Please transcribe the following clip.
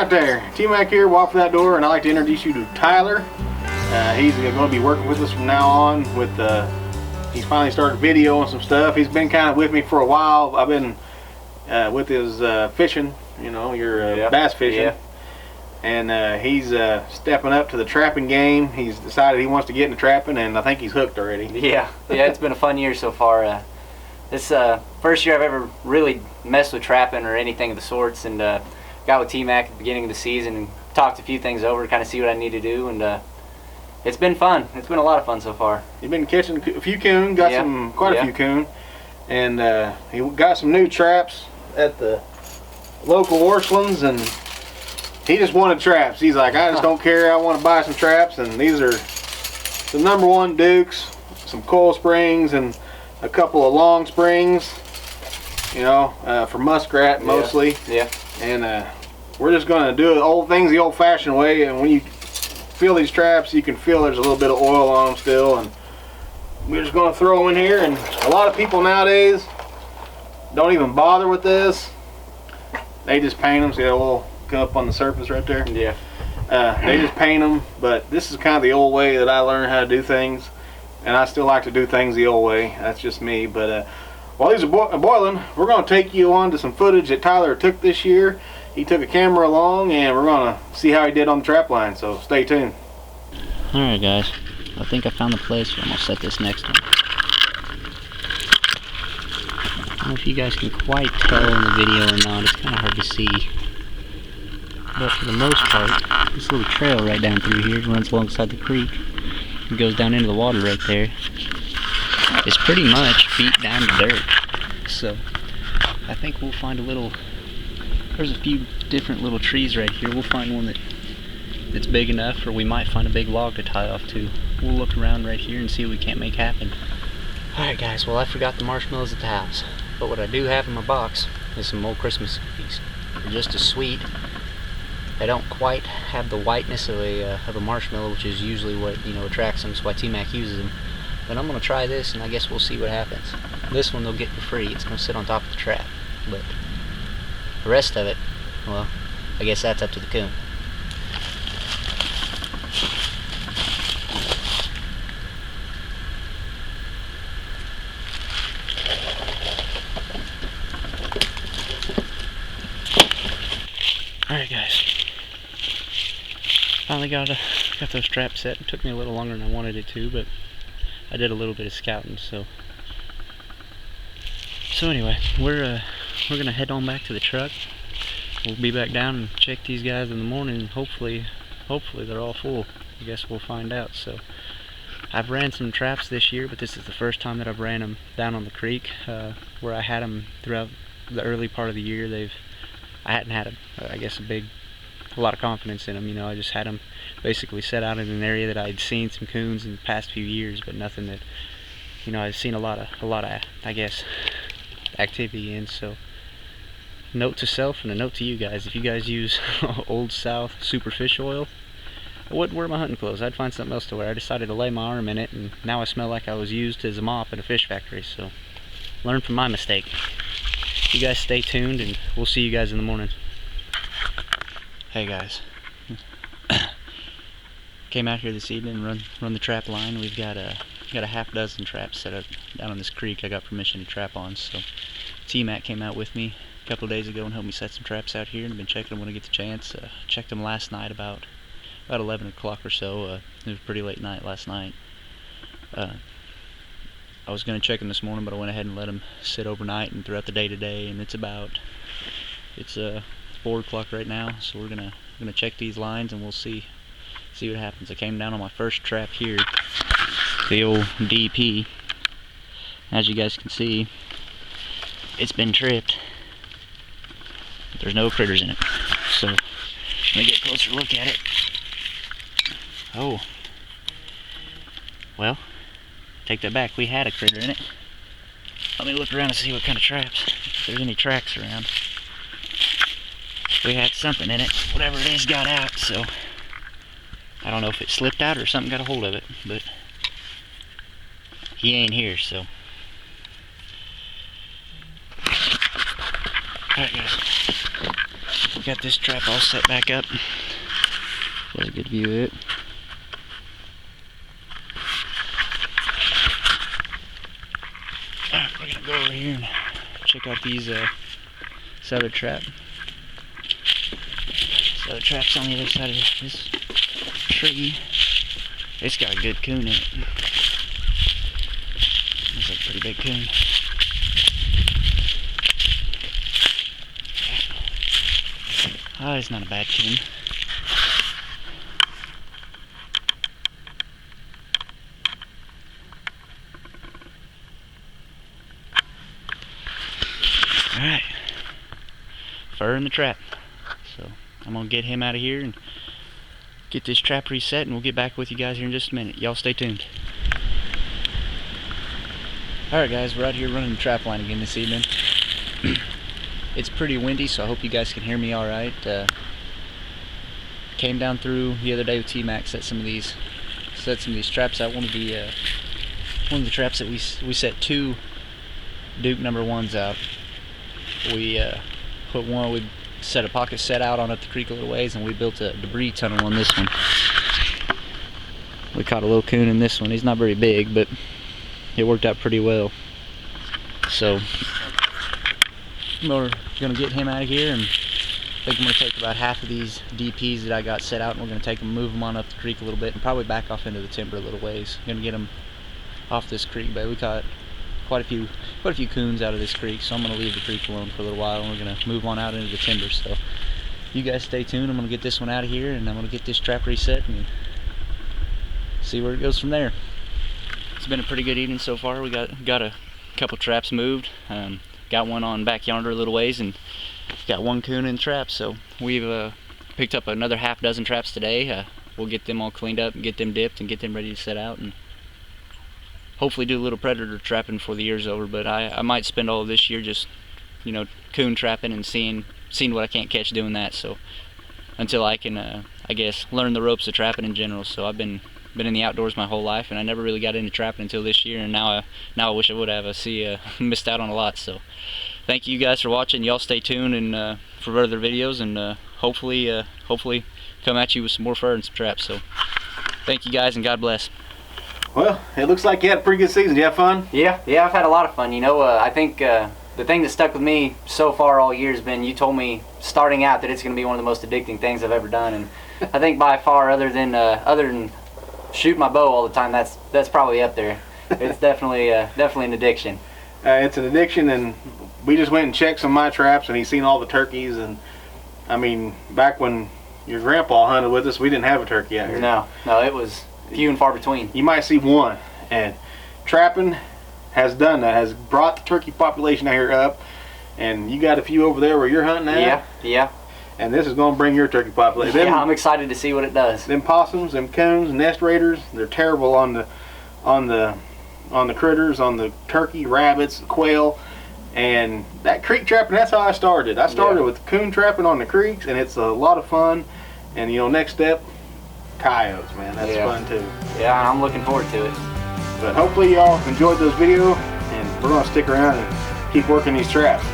Alright there, T-Mac here, walk through that door, and I'd like to introduce you to Tyler. He's going to be working with us from now on. He's finally started videoing some stuff. He's been kind of with me for a while. I've been with his fishing, you know, your bass fishing. Yeah. And he's stepping up to the trapping game. He's decided he wants to get into trapping, and I think he's hooked already. Yeah, it's been a fun year so far. This first year I've ever really messed with trapping or anything of the sorts, and got with T-Mac at the beginning of the season and talked a few things over to kind of see what I need to do, and it's been fun. It's been a lot of fun so far. You've been catching a few coon, got quite a few coon, and he got some new traps at the local Orchlands, and he just wanted traps. He's like, I just don't care, I want to buy some traps, and these are the #1 Dukes, some coil springs, and a couple of long springs, you know, for muskrat mostly. Yeah. And we're just going to do things the old-fashioned way, and when you feel these traps, you can feel there's a little bit of oil on them still, and we're just going to throw them in here. And a lot of people nowadays don't even bother with this. They just paint them. See that little come up on the surface right there? Yeah. They just paint them, but this is kind of the old way that I learned how to do things, and I still like to do things the old way. That's just me. But while these are boiling, we're going to take you on to some footage that Tyler took this year. He took a camera along, and we're going to see how he did on the trap line, so stay tuned. Alright guys, I think I found the place. I'm going to set this next one. I don't know if you guys can quite tell in the video or not, it's kind of hard to see. But for the most part, this little trail right down through here runs alongside the creek. It goes down into the water right there. It's pretty much beat down to dirt. So I think we'll find there's a few different little trees right here. We'll find one that's big enough, or we might find a big log to tie off to. We'll look around right here and see what we can't make happen. Alright guys, well I forgot the marshmallows at the house. But what I do have in my box is some old Christmas cookies. They're just as sweet. They don't quite have the whiteness of a marshmallow, which is usually what attracts them. That's why T-Mac uses them. But I'm going to try this, and I guess we'll see what happens. This one they'll get for free. It's going to sit on top of the trap. But the rest of it, well, I guess that's up to the coon. Alright guys, finally got those traps set. It took me a little longer than I wanted it to, but I did a little bit of scouting, so anyway, we're gonna head on back to the truck. We'll be back down and check these guys in the morning, and hopefully they're all full. I guess we'll find out. So I've ran some traps this year, but this is the first time that I've ran them down on the creek. Where I had them throughout the early part of the year, I hadn't had a lot of confidence in them. I just had them basically set out in an area that I'd seen some coons in the past few years, but nothing that I've seen a lot of I guess activity in. So note to self and a note to you guys: if you guys use Old South super fish oil, I wouldn't wear my hunting clothes. I'd find something else to wear. I decided to lay my arm in it, and now I smell like I was used as a mop at a fish factory. So learn from my mistake. You guys stay tuned, and we'll see you guys in the morning. Hey guys, came out here this evening and run the trap line. We've got a half dozen traps set up down on this creek. I got permission to trap on, so T-Mac came out with me a couple of days ago and helped me set some traps out here, and I've been checking them when I get the chance. Checked them last night about 11 o'clock or so. It was a pretty late night last night. I was going to check them this morning, but I went ahead and let them sit overnight and throughout the day today, and it's 4 o'clock right now, so we're gonna check these lines and we'll see what happens. I came down on my first trap here, the old DP. As you guys can see, it's been tripped. There's no critters in it, so let me get a closer look at it. Oh, well, take that back. We had a critter in it. Let me look around and see what kind of traps, if there's any tracks around. We had something in it. Whatever it is got out, so I don't know if it slipped out or something got a hold of it, but he ain't here, so. Alright guys. got this trap all set back up. Got a good view of it. Alright, we're gonna go over here and check out these this other trap. This other trap's on the other side of this tree. It's got a good coon in it. Looks like a pretty big coon. Oh, it's not a bad coon. Alright. Fur in the trap. So I'm gonna get him out of here and get this trap reset, and we'll get back with you guys here in just a minute. Y'all stay tuned. Alright guys, we're out here running the trap line again this evening. It's pretty windy, so I hope you guys can hear me alright. Came down through the other day with T-Mac, set some of these traps out. One of the traps that we set 2 Duke number 1s out. We put one, we set a pocket set out on up the creek a little ways, and we built a debris tunnel on this one. We caught a little coon in this one. He's not very big, but it worked out pretty well. So we're gonna get him out of here, and I think I'm gonna take about half of these DPs that I got set out, and we're gonna take them, move them on up the creek a little bit, and probably back off into the timber a little ways. Gonna get them off this creek bed. We caught quite a few coons out of this creek, so I'm gonna leave the creek alone for a little while, and we're gonna move on out into the timber. So you guys stay tuned. I'm gonna get this one out of here, and I'm gonna get this trap reset and see where it goes from there. It's been a pretty good evening so far. We got a couple traps moved. Got one on back yonder a little ways, and got one coon in the trap. So we've picked up another half dozen traps today. We'll get them all cleaned up and get them dipped and get them ready to set out, and hopefully do a little predator trapping before the year's over. But I might spend all of this year just, you know, coon trapping and seeing what I can't catch doing that. So until I can, I guess, learn the ropes of trapping in general. So I've been in the outdoors my whole life, and I never really got into trapping until this year, and now I wish I would have. I see missed out on a lot. So thank you guys for watching. Y'all stay tuned and for further videos, and hopefully come at you with some more fur and some traps. So thank you guys, and God bless. Well, it looks like you had a pretty good season. Did you have fun? Yeah, I've had a lot of fun. You know, I think the thing that stuck with me so far all year has been, you told me starting out that it's going to be one of the most addicting things I've ever done, and I think by far, other than shoot my bow all the time, that's probably up there. It's definitely an addiction. It's an addiction, and we just went and checked some of my traps, and he's seen all the turkeys. And I mean, back when your grandpa hunted with us, we didn't have a turkey out here. No, it was few and far between. You might see one, and trapping has done that, has brought the turkey population out here up, and you got a few over there where you're hunting at. Yeah. And this is going to bring your turkey population. Yeah, I'm excited to see what it does. Them possums, them coons, nest raiders, they're terrible on the critters, on the turkey, rabbits, quail, and that creek trapping. That's how I started. I started with coon trapping on the creeks, and it's a lot of fun. And you know, next step, coyotes, man. That's fun too. Yeah, I'm looking forward to it. But hopefully y'all enjoyed this video, and we're going to stick around and keep working these traps.